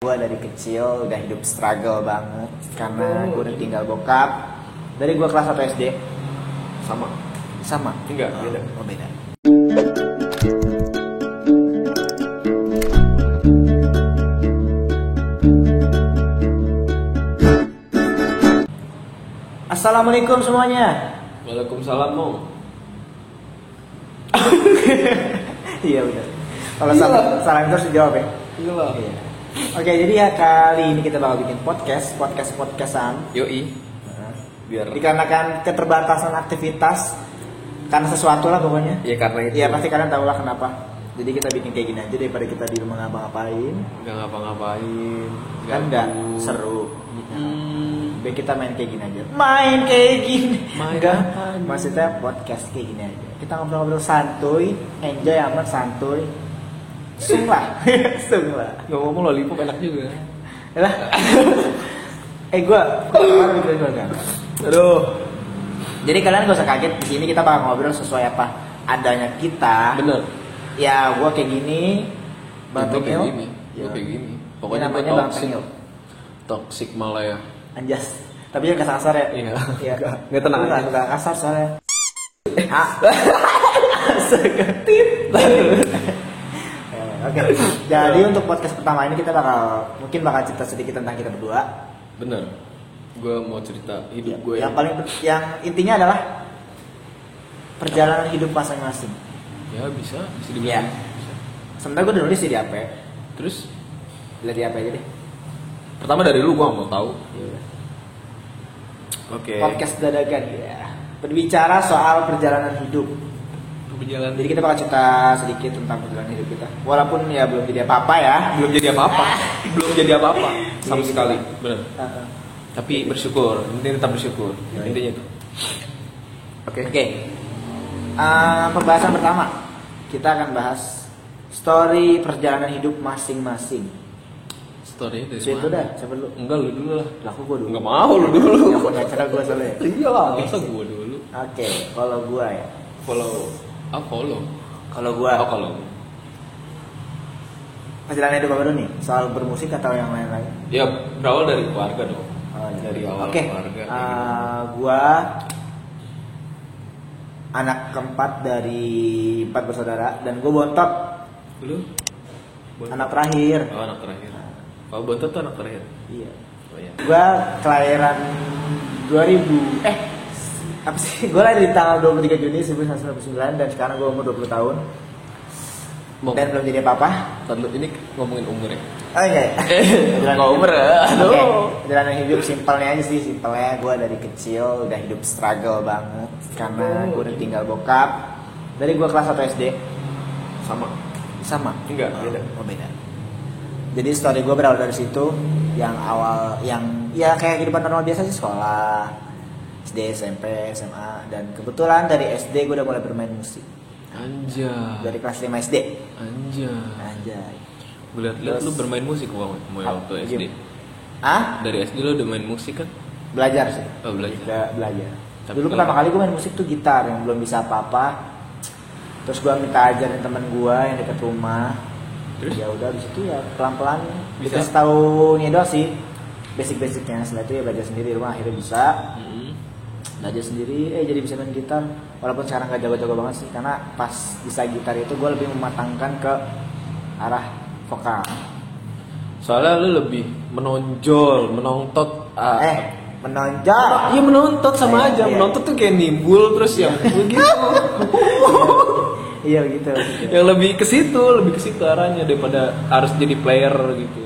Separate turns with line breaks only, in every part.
Gue dari kecil udah hidup struggle banget karena gue udah tinggal bokap dari gue kelas 1 SD. Sama?
Enggak, beda.
Oh, beda. Assalamualaikum semuanya.
Waalaikumsalam, Mong.
Iya benar. Kalau salah terus dijawab ya.
Iyalah.
Iya. Oke, jadi ya kali ini kita bakal bikin podcastan.
Yoi. Biar
Dikarenakan keterbatasan aktivitas karena sesuatu lah pokoknya.
ya karena itu.
Iya pasti kalian tahu lah kenapa. Jadi kita bikin kayak gini aja daripada kita di rumah ngapa-ngapain.
Enggak ngapa-ngapain.
Kan enggak seru. Biar kita main kayak gini aja. Main kayak gini. Enggak. Maksudnya podcast kayak gini aja. Kita ngobrol-ngobrol santuy, enjoy amat santuy. Sung lah.
Ngomong lollipop enak juga.
Lah. Gue kemarin bikin kan. Aduh. Jadi kalian gak usah kaget, di sini kita bakal ngobrol sesuai apa adanya kita.
Bener.
Ya, gue kayak gini, Bang
Itu kayak
Tengil.
gini.
Ya.
Kayak gini.
Pokoknya
Pokoknya
namanya Bang Tengil.
Toxic Malaya.
Anjas. Tapi jangan kasar ya.
Iya.
Iya.
Nggak tenang aja.
Enggak kasar soalnya. Oke. Jadi untuk podcast pertama ini kita mungkin bakal cerita sedikit tentang kita berdua.
Bener. Gue mau cerita hidup gue
Yang intinya adalah perjalanan hidup masing-masing.
Ya bisa
Iya.
dibilang.
Sebenarnya gue udah nulis di HP.
Terus
Lihat di HP aja deh.
pertama dari lu gue mau tahu.
Iya.
Oke.
Podcast dadakan ya. Berbicara soal perjalanan hidup.
Berjalan.
Jadi kita bakal cerita sedikit tentang perjalanan hidup kita. Walaupun ya belum jadi apa-apa ya.
Belum jadi apa-apa. Belum jadi apa-apa sama
Iya.
sekali. Bener.
Uh-uh.
Tapi bersyukur, intinya tetap bersyukur.
Ya,
Intinya itu.
Oke. Pembahasan pertama kita akan bahas story perjalanan hidup masing-masing.
Story dari
Itu dah, siapa dulu?
Enggak, lu dulu lah.
Laku gue dulu.
Enggak mau lu dulu.
Yang punya cara gue soalnya.
Iya lah, masa gua dulu.
Oke, kalau gue ya.
Follow. Follow.
Kalau gue
Kalau
perjalanan hidup apa dulu nih? Soal bermusik atau yang lain-lain?
ya berawal dari keluarga dong.
Oh, iya.
Dari awal
Oke.
keluarga.
Gua anak keempat dari 4 bersaudara dan gue bontot
Lu?
anak terakhir.
Oh, anak terakhir. Kalau bontot tuh anak terakhir.
Iya.
Oh iya.
Gua kelahiran 2000 apa sih? Gue lahir di tanggal 23 Juni 1999 dan sekarang gue umur 20 tahun. Dan belum jadi apa-apa.
Tadi ini ngomongin umur ya.
Oh iya.
Nggak umur ya. Aduh.
Oke, perjalanan hidup simpelnya aja sih. Simpelnya gue dari kecil udah hidup struggle banget karena gue udah tinggal bokap dari gue kelas 1 SD. Sama?
Enggak, beda.
Oh, beda. Jadi story gue berawal dari situ. Yang awal ya kayak kehidupan normal biasa sih, sekolah SD, SMP, SMA. Dan kebetulan dari SD gue udah mulai bermain musik.
Anjay.
Dari kelas 5 SD.
Anjay. Gue liat
Terus-
lu bermain musik waktu SD.
Ah?
Dari SD lu udah main musik kan?
Belajar sih.
Oh, belajar.
Belajar.
Tapi
Dulu
kalau-
pertama kali gue main musik tuh gitar yang belum bisa apa-apa. Terus gue minta ajarin teman gue yang dekat rumah.
Terus?
Ya udah di situ ya pelan-pelan.
Bisa?
Dikasih tahu nih doang sih basic-basicnya. Setelah itu ya belajar sendiri di rumah, akhirnya bisa. Belajar sendiri, jadi bisa main gitar. Walaupun sekarang gak jago-jago banget sih, karena pas bisa gitar itu gue lebih mematangkan ke arah vokal.
Soalnya lu lebih menonjol, menontot.
Menonjol.
Iya menontot sama
Iya,
aja.
iya.
Menontot tuh kayak nimbul terus yang begitu.
Iya gitu.
Yang lebih ke situ arahnya daripada harus jadi player gitu.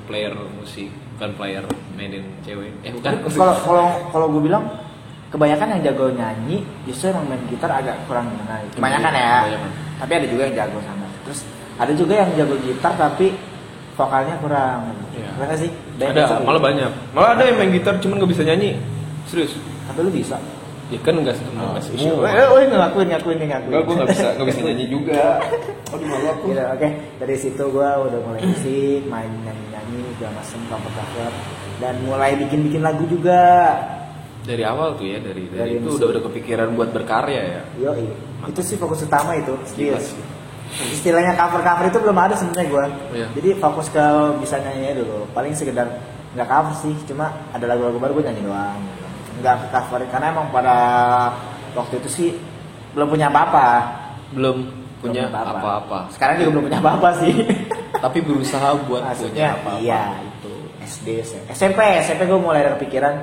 Player musik, bukan player mainin cewek. Bukan.
Kalau gue bilang kebanyakan yang jago nyanyi justru yang main gitar agak kurang gimana. Kebanyakan ya.
Kebanyakan.
Tapi ada juga yang jago sama. Terus ada juga yang jago gitar tapi vokalnya kurang.
Iya.
Benar sih?
Ada, malah banyak. Malah ada yang main gitar cuman nggak bisa nyanyi. Serius.
Tapi lu bisa.
Ya kan nggak semua.
Ngakuin.
Enggak, gue nggak bisa nyanyi juga. Aduh malu aku.
Gitu, oke. Dari situ gue udah mulai musik, main nyanyi, udah masuk cover dan mulai bikin lagu juga.
Dari awal tuh ya, dari itu
musik.
udah kepikiran buat berkarya ya.
Yo, itu sih fokus utama itu.
Gila
Serius.
sih.
istilahnya cover itu belum ada sebenarnya gue.
Iya.
Jadi fokus ke bisa nyanyi dulu. Paling sekedar nggak cover sih, cuma ada lagu-lagu baru gue nyanyi doang. Gitu. Nggak cover karena emang pada waktu itu sih belum punya apa-apa.
Belum punya apa-apa.
Sekarang juga belum punya apa-apa sih.
Tapi berusaha buat
maksudnya,
punya apa-apa.
Iya itu SD SMP gue mulai ada kepikiran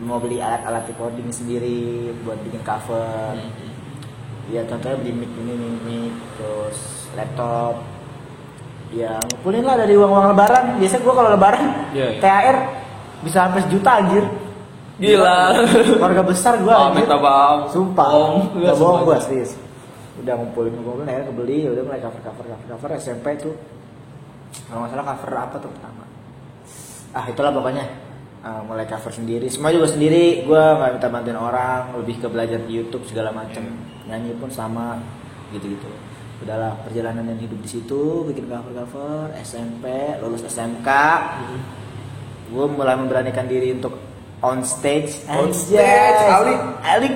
mau beli alat-alat recording sendiri buat bikin cover. Ya contohnya beli mic terus laptop. Ya ngumpulin lah dari uang lebaran. Biasa gue kalau lebaran THR bisa sampai sejuta anjir.
Gila.
Keluarga besar gue
anjir. Minta maaf.
Sumpah. Gak bohong gue serius. Udah ngumpulin akhirnya kebeli, udah mulai cover SMP tuh. Kalau nggak salah cover apa tuh pertama? Itulah pokoknya. Mulai cover sendiri, semua juga sendiri. Gue nggak minta bantuin orang, lebih ke belajar di YouTube segala macam. Nyanyi pun sama, gitu-gitu. Udahlah perjalanan yang hidup di situ, bikin cover SMP, lulus SMK. Gue mulai memberanikan diri untuk on stage. Alik.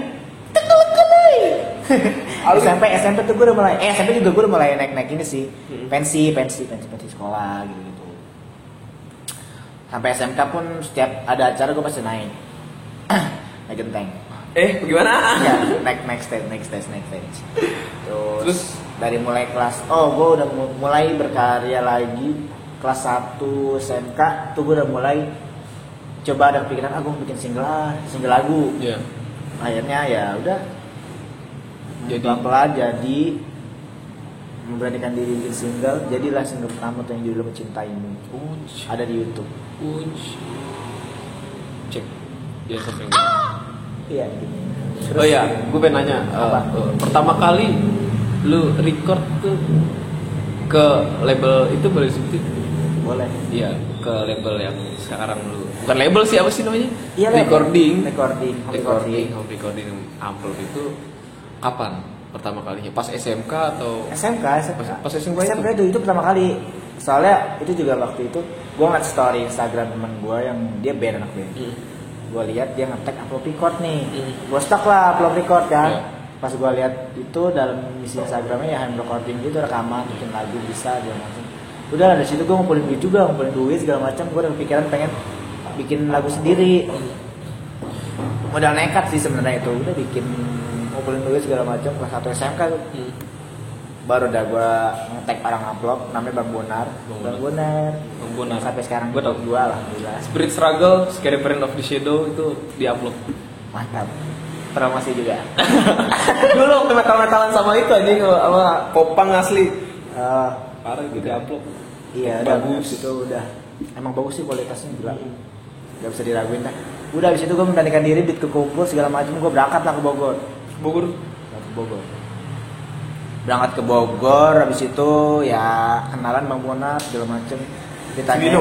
SMP tuh gue udah mulai SMP juga gue udah mulai naik ini sih pensi sekolah gitu sampai SMK pun setiap ada acara gue pasti naik genteng
bagaimana
ya naik stage terus dari mulai kelas gue udah mulai berkarya lagi kelas 1 SMK tuh gue udah mulai coba ada pikiran gue bikin single lagu akhirnya ya udah jadi pelan jadi memberanikan diri bikin single, jadilah single pertama tuh yang judulnya Mencintaimu. Ada di YouTube.
Cek dia sampai
iya gini.
Oh iya, gue pengen nanya pertama kali lu record tuh ke label itu boleh sebutin?
Boleh.
Iya, ke label yang sekarang lu bukan label sih, apa sih namanya?
Iya,
recording Amplop itu kapan pertama kalinya? Pas SMK atau?
SMK.
Pas SMK
itu pertama kali. Soalnya itu juga waktu itu gue ngeliat story Instagram teman gue yang dia band anak band. Gue lihat dia nge-tag upload record nih. Gue stuck lah upload record kan. Pas gue lihat itu dalam misi Instagramnya ya hand recording gitu, rekaman, bikin lagu bisa dia macam. Udah dari situ gue ngumpulin duit segala macam. Gue udah kepikiran pengen bikin lagu sendiri. Modal nekat sih sebenarnya itu. Udah bikin ngumpulin duit segala macam kelas 1 SMK tuh. Baru dah gue nge-tag orang upload namanya Bang Bonar. Sampai sekarang gue tau gue alhamdulillah.
Spirit Struggle, Scary Friend of the Shadow itu di-upload.
Mantap. Promosi juga.
Dulu waktu metal-metalan sama itu aja sama Popang asli. Parah gitu di-upload.
Iya, bagus itu udah. Emang bagus sih kualitasnya gila. Gak bisa diraguin dah. Udah abis itu gue memberanikan diri, duit kekumpul segala macam, gue berangkat lah ke Bogor. Berangkat ke Bogor, habis itu ya kenalan Bang Bonar segala macem. Ditanya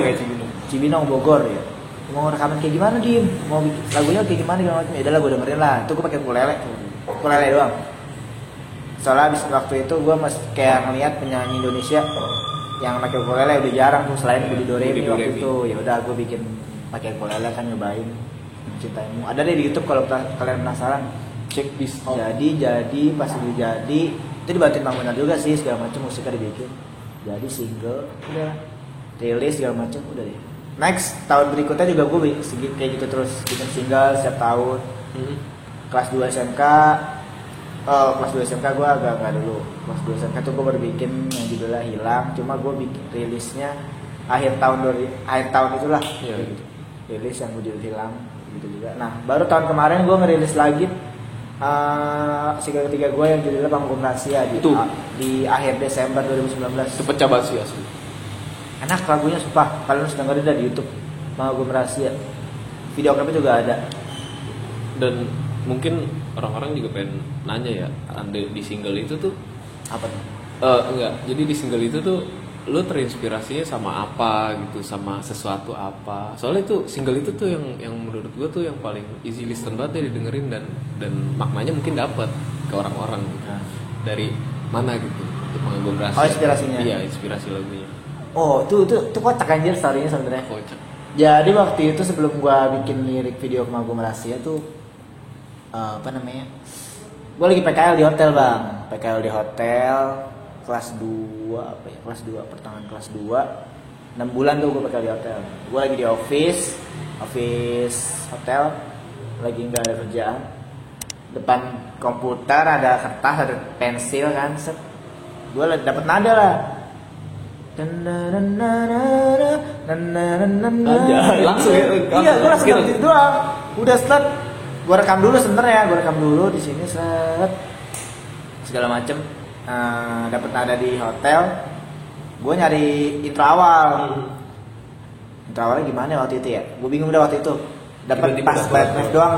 Cibinong Bogor ya. Mau rekaman kayak gimana Dim? Mau bikin lagunya kayak gimana segala macem. Ya udah lah gue dengerin lah. Itu gue pakai ukulele doang. Soalnya abis waktu itu gue masih kayak ngeliat penyanyi Indonesia yang pakai ukulele udah jarang tuh selain Budi Doremi waktu itu. Ya udah gue bikin pakai ukulele kan nyobain Mencintaimu. Ada deh di YouTube kalau kalian penasaran.
Check this out.
Jadi pas itu jadi itu dibantuin Bang Bonar juga sih segala macam musiknya dibikin. Jadi single udah rilis segala macam udah deh. Next tahun berikutnya juga gue kayak gitu terus bikin single setiap tahun. Kelas 2 SMK kelas 2 SMK gue agak dulu. Kelas 2 SMK tuh gue baru bikin yang judulnya Hilang. Cuma gue bikin rilisnya akhir tahun itulah. Gitu. Rilis yang judul Hilang gitu juga. Nah baru tahun kemarin gue ngerilis lagi single ketiga gue yang judulnya Panggung Rahasia di akhir Desember 2019.
Itu pecah banget sih asli.
Enak lagunya sumpah. Kalian harus dengerin di YouTube Panggung Rahasia. Video klipnya juga ada.
Dan mungkin orang-orang juga pengen nanya ya, di single itu tuh
apa tuh?
Enggak. Jadi di single itu tuh lu terinspirasinya sama apa gitu, sama sesuatu apa? Soalnya itu single itu tuh yang menurut gue tuh yang paling easy listen banget ya didengerin dan maknanya mungkin dapat ke orang-orang gitu. Dari mana gitu untuk Panggung Rahasia?
Oh inspirasinya?
Iya inspirasi lagunya.
Oh itu kocak anjir story-nya sebenarnya.
Kocak. Jadi
waktu itu sebelum gua bikin lirik video Panggung Rahasia tuh gue lagi PKL di hotel bang, PKL di hotel kelas 2 apa ya, kelas 2 pertengahan kelas 2 6 bulan tuh gue pakai di hotel. Gue lagi di office hotel, lagi nggak ada kerjaan, depan komputer ada kertas, ada pensil kan, set gue dapet nada lah,
langsung ya.
Iya, gue langsung gitu doang. Udah set, gue rekam dulu sebenarnya, di sini set segala macem. Dapet nada di hotel, gue nyari intro awal. Intro awalnya gimana waktu itu ya? Gue bingung udah waktu itu. Dapat pas ref doang.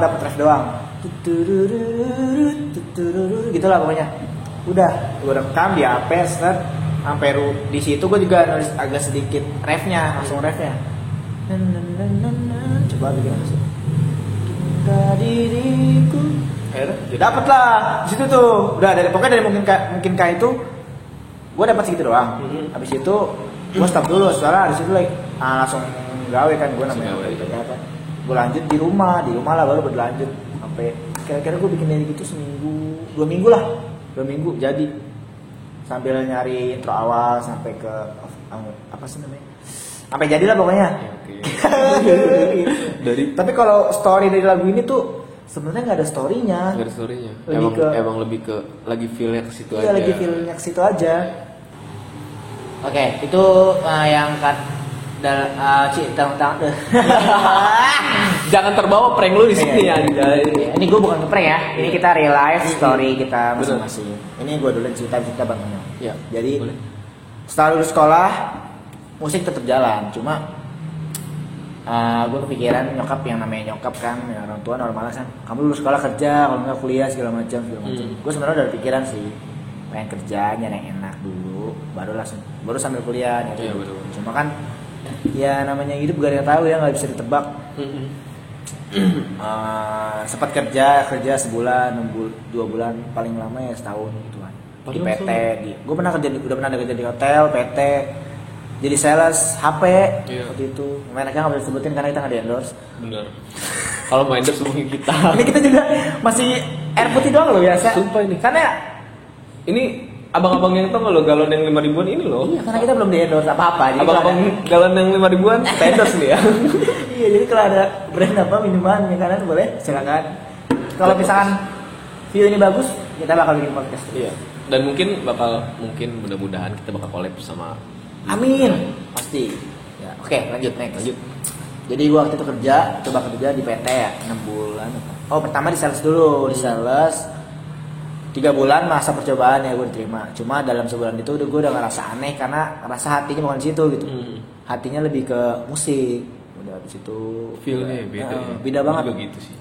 Gitu lah pokoknya. Udah, gue rekam di HP, set. Sampai di situ gue juga nulis agak sedikit refnya, langsung refnya. Coba bikin apa sih? Diriku. Dapat lah di situ tuh. Udah pokoknya dari mungkin kayak itu gue dapat segitu doang. Habis itu gue stop dulu, soalnya di situ langsung gawe kan gue namanya. Gue lanjut di rumah lah baru berlanjut sampai kira-kira gue bikin dari gitu seminggu, 2 minggu lah, 2 minggu jadi sambil nyari intro awal sampai ke apa sih namanya, sampai jadilah pokoknya. Tapi kalau story dari lagu ini tuh sebenarnya nggak ada storynya.
Nggak ada storynya. Emang lebih ke lagi feelnya ke situ aja.
Iya, lagi feelnya ke situ aja. Oke, itu yang
jangan terbawa prank lu di sini ya.
Ini gue bukan nge-prank ya. Ini kita real life story kita masing-masing. Ini gue dulu cerita Bang Nyo.
Ya,
jadi
boleh.
Setelah lulus sekolah musik tetap jalan, cuma gue kepikiran nyokap, yang namanya nyokap kan, ya orang tua normal kan, kamu lulus sekolah kerja, kalau nggak kuliah segala macam. Gue sebenarnya udah pikiran sih, pengen kerja yang enak dulu, baru sambil kuliah gitu.
Iya, betul.
Cuma kan ya namanya hidup gak ada yang tahu ya, nggak bisa ditebak. Sempat kerja sebulan, 2 bulan, paling lama ya setahun gitu kan. Di PT, gue udah pernah kerja di hotel, PT, jadi sales HP waktu itu. Mereka nggak boleh sebutin karena kita nggak di endorse.
Bener. Kalau main endorse hubungi kita.
Ini kita juga masih air putih doang loh biasa.
Sumpah ini.
Karena
ini abang-abang yang tau lo galon yang 5 ribuan ini loh.
Iya, karena kita belum di endorse apa-apa.
Abang-abang galon yang 5 ribuan endorse nih ya.
Iya, jadi kalau ada brand apa minuman makanan boleh silakan. Kalau misalkan video ini bagus, kita bakal bikin podcast.
Iya. Dan mungkin mudah-mudahan kita bakal collab sama.
Amin, pasti. Ya, oke, lanjut. Jadi gua waktu itu coba kerja di PT ya, 6 bulan. Oh, pertama di sales dulu, di sales 3 bulan masa percobaan ya gue diterima. Cuma dalam sebulan itu gue udah ngerasa aneh karena rasa hatinya bukan di situ gitu. Hatinya lebih ke musik. Udah di situ
feel-nya
beda banget.
Juga gitu sih.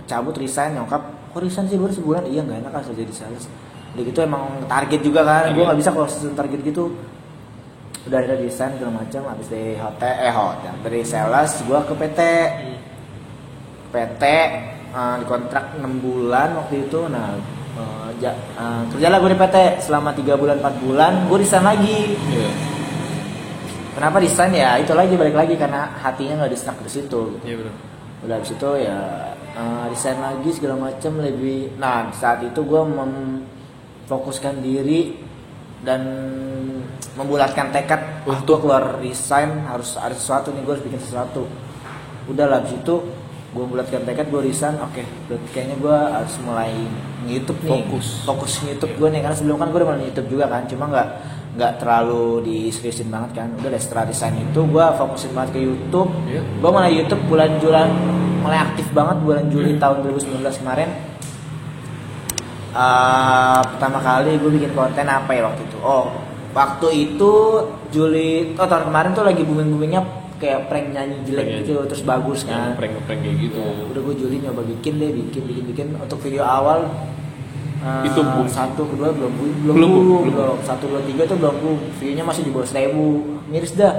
Cabut resign, nyokap. Kok resign sih baru sebulan? Iya, enggak enak asal jadi sales. Udah gitu emang target juga kan. Gue enggak bisa kalau sesuai target gitu. Udah ada desain segala macam, habis dari hotel dari sales gue ke PT. Dikontrak 6 bulan waktu itu. Nah, kerjalah gue di PT selama 3 bulan 4 bulan, gue resign lagi. Kenapa resign ya? Itu lagi balik lagi karena hatinya nggak di-stuck di situ.
Iya benar.
Udah habis itu ya resign lagi segala macam lebih. Nah, saat itu gue memfokuskan diri dan membulatkan tekad untuk keluar resign, harus ada sesuatu nih, gue harus bikin sesuatu. Udah lah, habis itu gue membulatkan tekad, gue resign. Oke, berarti kayaknya gue harus mulai nge-YouTube nih, fokus nge-YouTube gue nih, karena sebelum kan gue udah mulai nge-YouTube juga kan, cuma nggak terlalu diseriusin banget kan. Udah deh, setelah resign itu gue fokusin banget ke YouTube. Gue mulai YouTube mulai aktif banget bulan Juli tahun 2019 kemarin. Pertama kali gue bikin konten apa ya waktu itu? Waktu itu Juli tahun kemarin tuh lagi boomingnya kayak prank nyanyi jelek gitu, terus bagus kan?
Prank gitu.
Udah gue Juli nyoba bikin untuk video awal.
Itu boom.
1, 2 belum. 1, 2, 3 tuh belum boom. Videonya masih di bawah 1000, miris dah.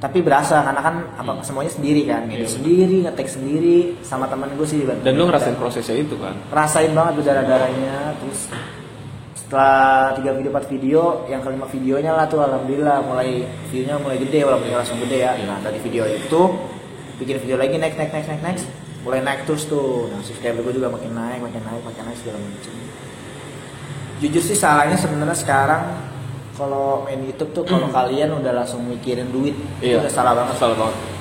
Tapi berasa karena kan semuanya sendiri kan, sendiri, nge-tag sendiri sama temen gue sih.
Dan lu ngerasain prosesnya itu kan?
Rasain banget berdarah-darahnya. Terus setelah 3 video 4 video, yang kelima videonya lah tuh alhamdulillah videonya mulai gede, walaupun langsung gede ya. Nah, dari video itu bikin video lagi next, mulai naik terus tuh. Nah, subscriber gue juga makin naik segala macam. Jujur sih salahnya sebenarnya sekarang kalau main YouTube tuh kalau kalian udah langsung mikirin duit, itu udah salah banget.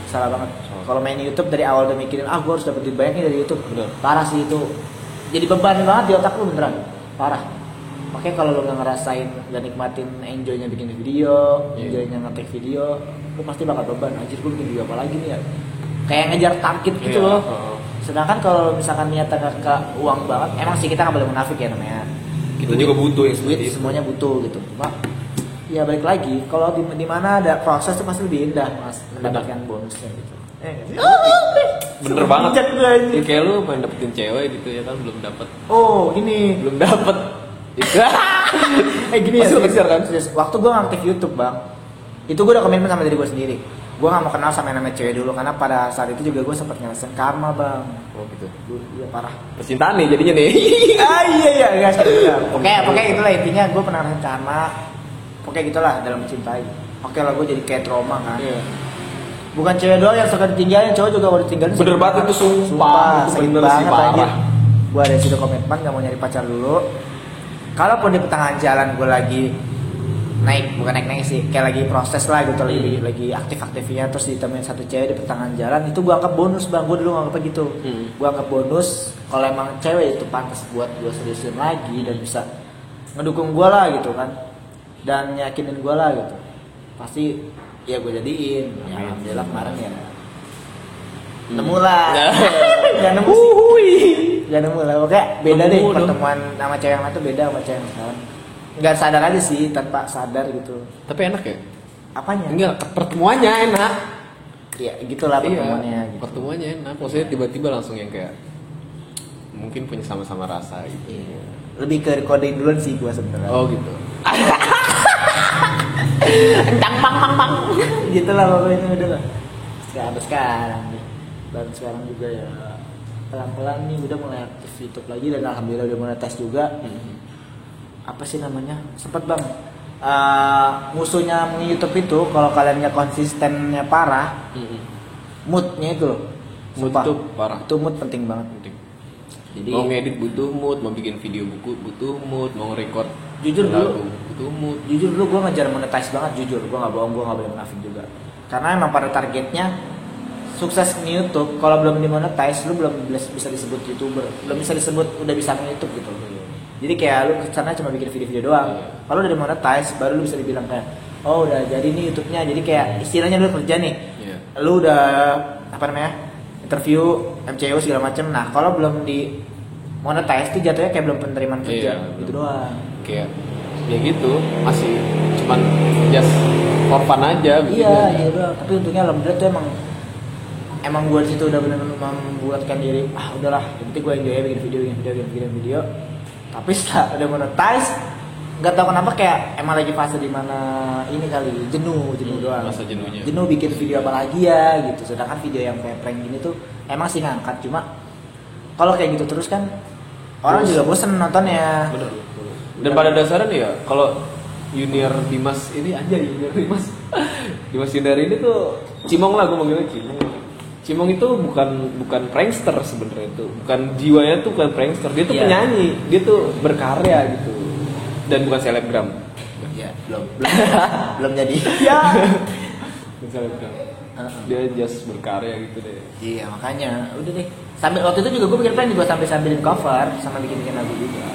Salah banget. Kalau main YouTube dari awal udah mikirin gue harus dapet duit banyak nih dari YouTube.
Bener.
Parah sih itu. Jadi beban banget di otak lu beneran. Parah. Makanya kalau lu nggak ngerasain, nggak nikmatin enjoynya bikin video, enjoynya ngetek video, lu pasti bakal beban. Anjir gue bikin video apa lagi nih ya? Kayak ngejar target gitu loh. Sedangkan kalau misalkan niatnya ke uang banget, emang sih kita nggak boleh munafik ya namanya.
Kita juga butuh yang
duit, semuanya butuh gitu. Cuma ya balik lagi, kalau di mana ada proses itu pasti lebih indah mas mendapatkan bonusnya gitu.
Bener banget. Ya, kayak lu pengen dapetin cewek gitu ya kan belum dapet.
Oh ini
belum dapet.
Gini ya. Kan? Waktu gue ngaktif YouTube bang, itu gue udah komitmen sama diri gue sendiri. Gue gak mau kenal sama yang namanya cewek dulu karena pada saat itu juga gue sempat ngerasain karma bang.
Oh gitu.
Iya parah.
Percintaan nih jadinya nih.
Iya guys. Pokoknya itulah intinya gue pernah ngerasain karma. Pokoknya gitulah dalam mencintai. Oke lah gue jadi kayak trauma kan. Iya. Bukan cewek doang yang suka ditinggalin, cowok juga mau ditinggalin.
Bener banget itu sumpah.
Itu bener banget aja. Gue ada sudah komitmen gak mau nyari pacar dulu. Kalaupun di pertengahan jalan gue lagi naik, bukan naik sih, kayak lagi proses lah gitu, lagi aktif-aktifnya terus ditemuin satu cewek di pertengahan jalan, itu gue anggap bonus bang. Gue dulu anggapnya gitu. Gue anggap bonus kalau emang cewek itu pantas buat gue seriusin lagi dan bisa ngedukung gue lah gitu kan, dan yakinin gue lah gitu, pasti ya gue jadiin. Ya alhamdulillah kemarin ya nemu lah. Gak nemu sih, gak nemu lah. Oke beda deh pertemuan sama cewek yang lain tuh beda sama cewek yang sekarang. Nggak sadar aja sih, tanpa sadar gitu.
Tapi enak ya?
Apanya?
Enggak, pertemuannya enak.
Ya gitulah pertemuannya.
Iya, gitu. Pertemuannya enak. Maksudnya tiba-tiba langsung yang kayak mungkin punya sama-sama rasa gitu.
Iya. Lebih ke kodein duluan sih gua sebenarnya.
Oh gitu.
Entang pang. Gitulah pokoknya udah lah. Sekarang nih. Dan sekarang juga ya pelan-pelan nih udah mulai aktif YouTube lagi dan alhamdulillah udah mulai tes juga. Apa sih namanya, sempat bang musuhnya YouTube itu kalau kalian nggak konsistennya parah, moodnya itu loh,
mood itu parah,
itu mood penting banget.
Jadi mau ngedit butuh mood, mau bikin video butuh mood, mau record
jujur
lagu butuh mood.
Jujur dulu gue ngejar monetize banget, jujur gue nggak bohong, gue nggak boleh munafik juga, karena emang pada targetnya sukses di YouTube. Kalau belum dimonetize lu belum bisa disebut YouTuber, belum bisa disebut udah bisa nge-YouTube gitu. Jadi kayak lu kesana cuma bikin video-video doang. Kalau udah dimonetize baru lu bisa dibilang kayak oh udah jadi nih YouTube-nya. Jadi kayak istilahnya lu kerja nih. Lu udah apa namanya? Interview, MCO segala macem. Nah, kalau belum di monetize itu jatuhnya kayak belum penerimaan kerja gitu doang.
Kayak ya gitu, masih cuman just for fun aja gitu.
Iya doang. Tapi untungnya alhamdulillah tuh emang gue situ udah benar-benar membuatkan diri udahlah, nanti gue enjoy bikin video. Tapi setelah udah monetize, nggak tahu kenapa kayak emang lagi fase di mana ini kali jenuh doang.
Masa jenuhnya.
Jenuh bikin video apa lagi ya gitu. Sedangkan video yang kayak prank gini tuh emang sih ngangkat, cuma kalau kayak gitu terus kan orang juga bosen nontonnya.
Bener. Dan pada dasarnya nih ya, kalau Junior Dimas ini aja Dimas Junior ini tuh Cimong lah, gue manggilnya Cimong. Cimong itu bukan prankster sebenarnya, itu bukan jiwanya tuh bukan prankster, dia tuh penyanyi, dia tuh berkarya gitu dan bukan selebgram.
Ya belum jadi. Ya
bukan selebgram, dia just berkarya gitu deh.
Iya makanya udah deh. Sambil waktu itu juga gue bikin plan juga sambil sambilin cover sama bikin lagu juga.